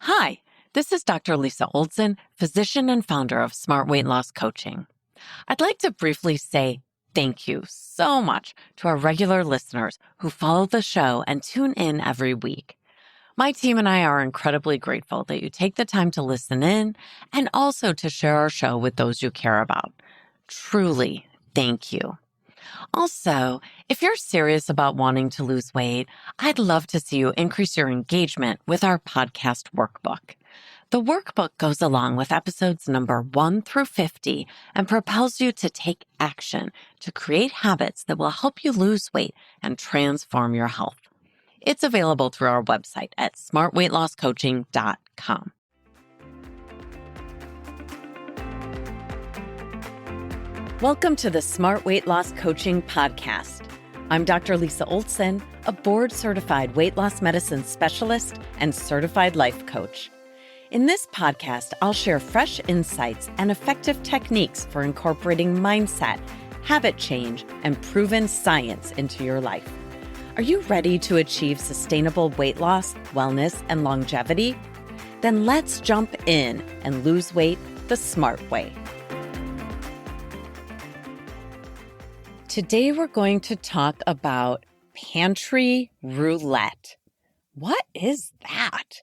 Hi, this is Dr. Lisa Oldson, physician and founder of Smart Weight Loss Coaching. I'd like to briefly say thank you so much to our regular listeners who follow the show and tune in every week. My team and I are incredibly grateful that you take the time to listen in and also to share our show with those you care about. Truly, thank you. Also, if you're serious about wanting to lose weight, I'd love to see you increase your engagement with our podcast workbook. The workbook goes along with episodes number 1 through 50 and propels you to take action to create habits that will help you lose weight and transform your health. It's available through our website at smartweightlosscoaching.com. Welcome to the Smart Weight Loss Coaching Podcast. I'm Dr. Lisa Oldson, a board-certified weight loss medicine specialist and certified life coach. In this podcast, I'll share fresh insights and effective techniques for incorporating mindset, habit change, and proven science into your life. Are you ready to achieve sustainable weight loss, wellness, and longevity? Then let's jump in and lose weight the smart way. Today, we're going to talk about Pantry Roulette. What is that?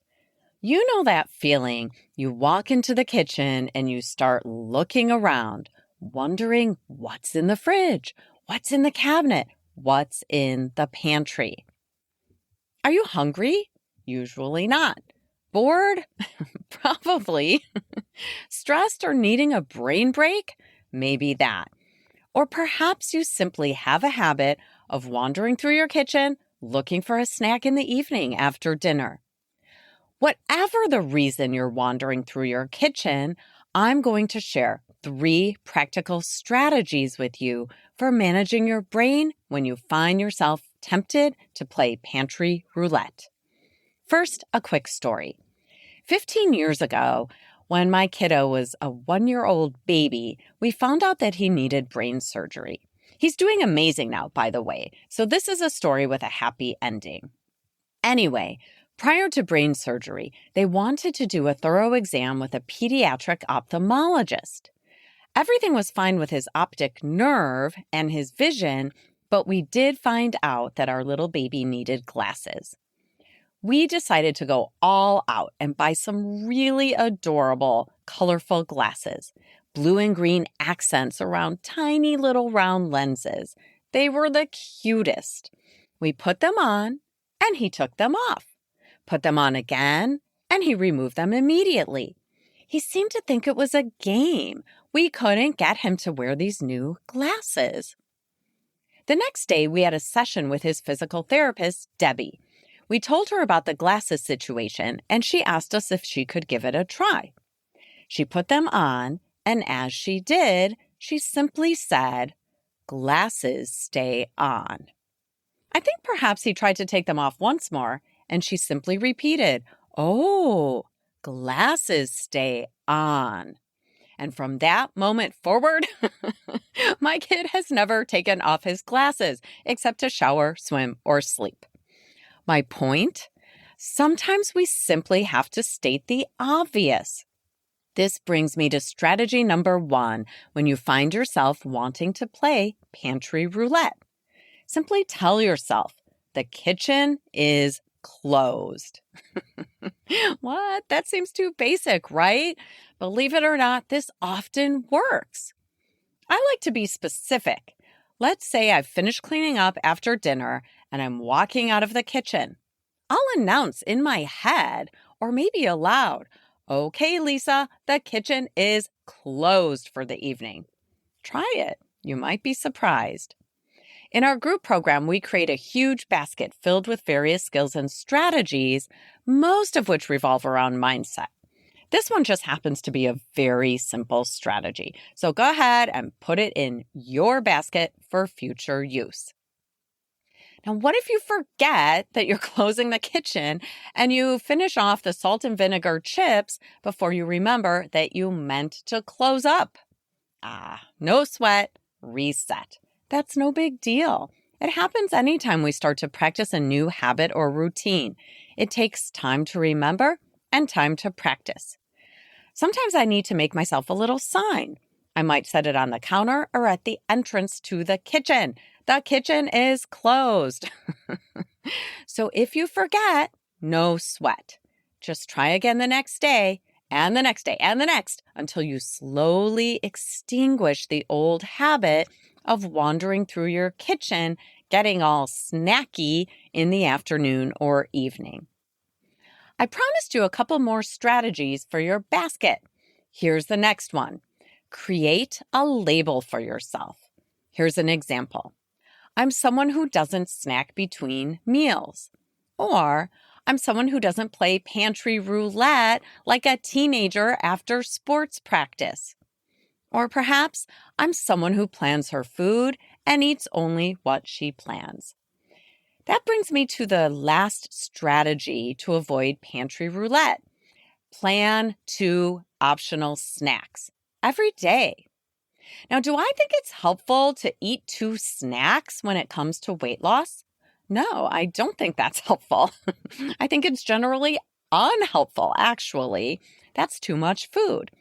You know that feeling. You walk into the kitchen and you start looking around, wondering what's in the fridge, what's in the cabinet, what's in the pantry. Are you hungry? Usually not. Bored? Probably. Stressed or needing a brain break? Maybe that. Or perhaps you simply have a habit of wandering through your kitchen, looking for a snack in the evening after dinner. Whatever the reason you're wandering through your kitchen, I'm going to share 3 practical strategies with you for managing your brain when you find yourself tempted to play Pantry Roulette. First, a quick story. 15 years ago, when my kiddo was a 1-year-old baby, we found out that he needed brain surgery. He's doing amazing now, by the way, so this is a story with a happy ending. Anyway, prior to brain surgery, they wanted to do a thorough exam with a pediatric ophthalmologist. Everything was fine with his optic nerve and his vision, but we did find out that our little baby needed glasses. We decided to go all out and buy some really adorable, colorful glasses, blue and green accents around tiny little round lenses. They were the cutest. We put them on, and he took them off. Put them on again, and he removed them immediately. He seemed to think it was a game. We couldn't get him to wear these new glasses. The next day, we had a session with his physical therapist, Debbie. We told her about the glasses situation, and she asked us if she could give it a try. She put them on, and as she did, she simply said, "Glasses stay on." I think perhaps he tried to take them off once more, and she simply repeated, "Oh, glasses stay on." And from that moment forward, my kid has never taken off his glasses except to shower, swim, or sleep. My point? Sometimes we simply have to state the obvious. This brings me to strategy number 1 when you find yourself wanting to play Pantry Roulette. Simply tell yourself, the kitchen is closed. What? That seems too basic, right? Believe it or not, this often works. I like to be specific. Let's say I've finished cleaning up after dinner and I'm walking out of the kitchen. I'll announce in my head, or maybe aloud, "Okay, Lisa, the kitchen is closed for the evening." Try it. You might be surprised. In our group program, we create a huge basket filled with various skills and strategies, most of which revolve around mindset. This one just happens to be a very simple strategy. So go ahead and put it in your basket for future use. Now, what if you forget that you're closing the kitchen and you finish off the salt and vinegar chips before you remember that you meant to close up? No sweat, reset. That's no big deal. It happens anytime we start to practice a new habit or routine. It takes time to remember and time to practice. Sometimes I need to make myself a little sign. I might set it on the counter or at the entrance to the kitchen. The kitchen is closed. So if you forget, no sweat. Just try again the next day and the next day and the next until you slowly extinguish the old habit of wandering through your kitchen, getting all snacky in the afternoon or evening. I promised you a couple more strategies for your basket. Here's the next one. Create a label for yourself. Here's an example. I'm someone who doesn't snack between meals. Or I'm someone who doesn't play pantry roulette like a teenager after sports practice. Or perhaps I'm someone who plans her food and eats only what she plans. That brings me to the last strategy to avoid pantry roulette. Plan 2 optional snacks every day. Now, do I think it's helpful to eat 2 snacks when it comes to weight loss? No, I don't think that's helpful. I think it's generally unhelpful, actually. That's too much food.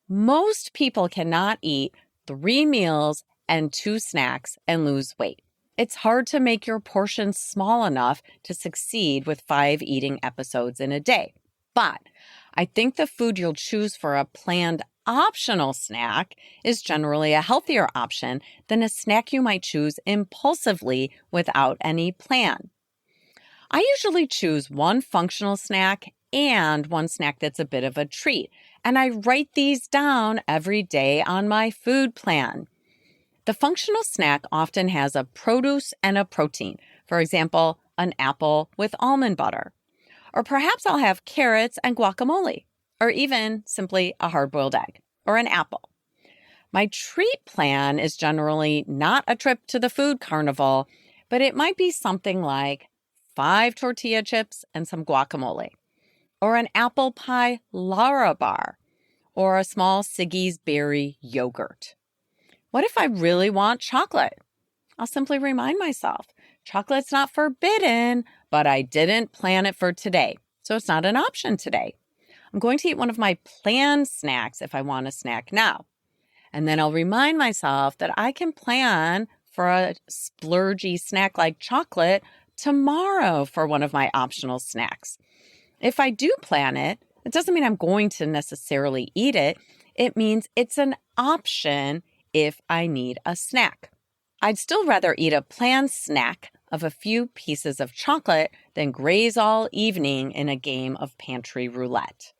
Most people cannot eat 3 meals and 2 snacks and lose weight. It's hard to make your portions small enough to succeed with 5 eating episodes in a day. But I think the food you'll choose for a planned optional snack is generally a healthier option than a snack you might choose impulsively without any plan. I usually choose one functional snack and one snack that's a bit of a treat, and I write these down every day on my food plan. The functional snack often has a produce and a protein, for example, an apple with almond butter. Or perhaps I'll have carrots and guacamole, or even simply a hard-boiled egg or an apple. My treat plan is generally not a trip to the food carnival, but it might be something like 5 tortilla chips and some guacamole, or an apple pie Lara bar, or a small Siggy's berry yogurt. What if I really want chocolate? I'll simply remind myself, chocolate's not forbidden, but I didn't plan it for today, so it's not an option today. I'm going to eat one of my planned snacks if I want a snack now. And then I'll remind myself that I can plan for a splurgy snack like chocolate tomorrow for one of my optional snacks. If I do plan it, it doesn't mean I'm going to necessarily eat it. It means it's an option if I need a snack. I'd still rather eat a planned snack of a few pieces of chocolate than graze all evening in a game of pantry roulette.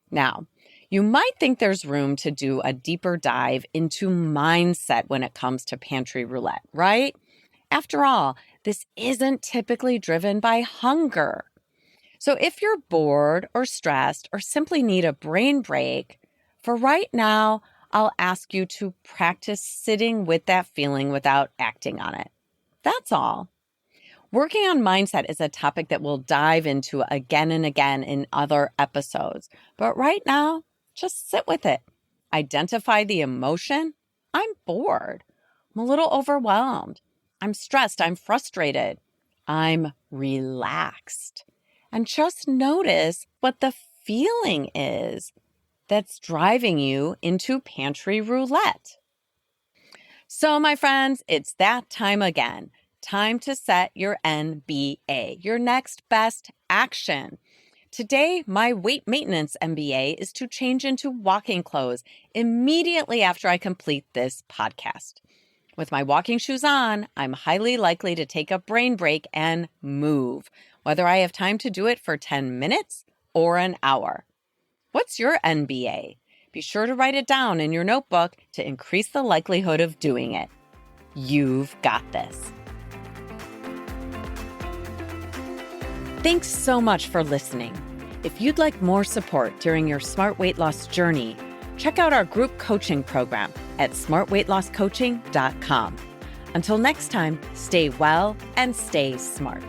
Now, you might think there's room to do a deeper dive into mindset when it comes to pantry roulette, right? After all, this isn't typically driven by hunger. So if you're bored or stressed or simply need a brain break, for right now, I'll ask you to practice sitting with that feeling without acting on it. That's all. Working on mindset is a topic that we'll dive into again and again in other episodes. But right now, just sit with it. Identify the emotion. I'm bored. I'm a little overwhelmed. I'm stressed. I'm frustrated. I'm relaxed. And just notice what the feeling is that's driving you into pantry roulette. So, my friends, it's that time again. Time to set your NBA, your next best action. Today, my weight maintenance MBA is to change into walking clothes immediately after I complete this podcast. With my walking shoes on, I'm highly likely to take a brain break and move, whether I have time to do it for 10 minutes or an hour. What's your NBA? Be sure to write it down in your notebook to increase the likelihood of doing it. You've got this. Thanks so much for listening. If you'd like more support during your smart weight loss journey, check out our group coaching program at smartweightlosscoaching.com. Until next time, stay well and stay smart.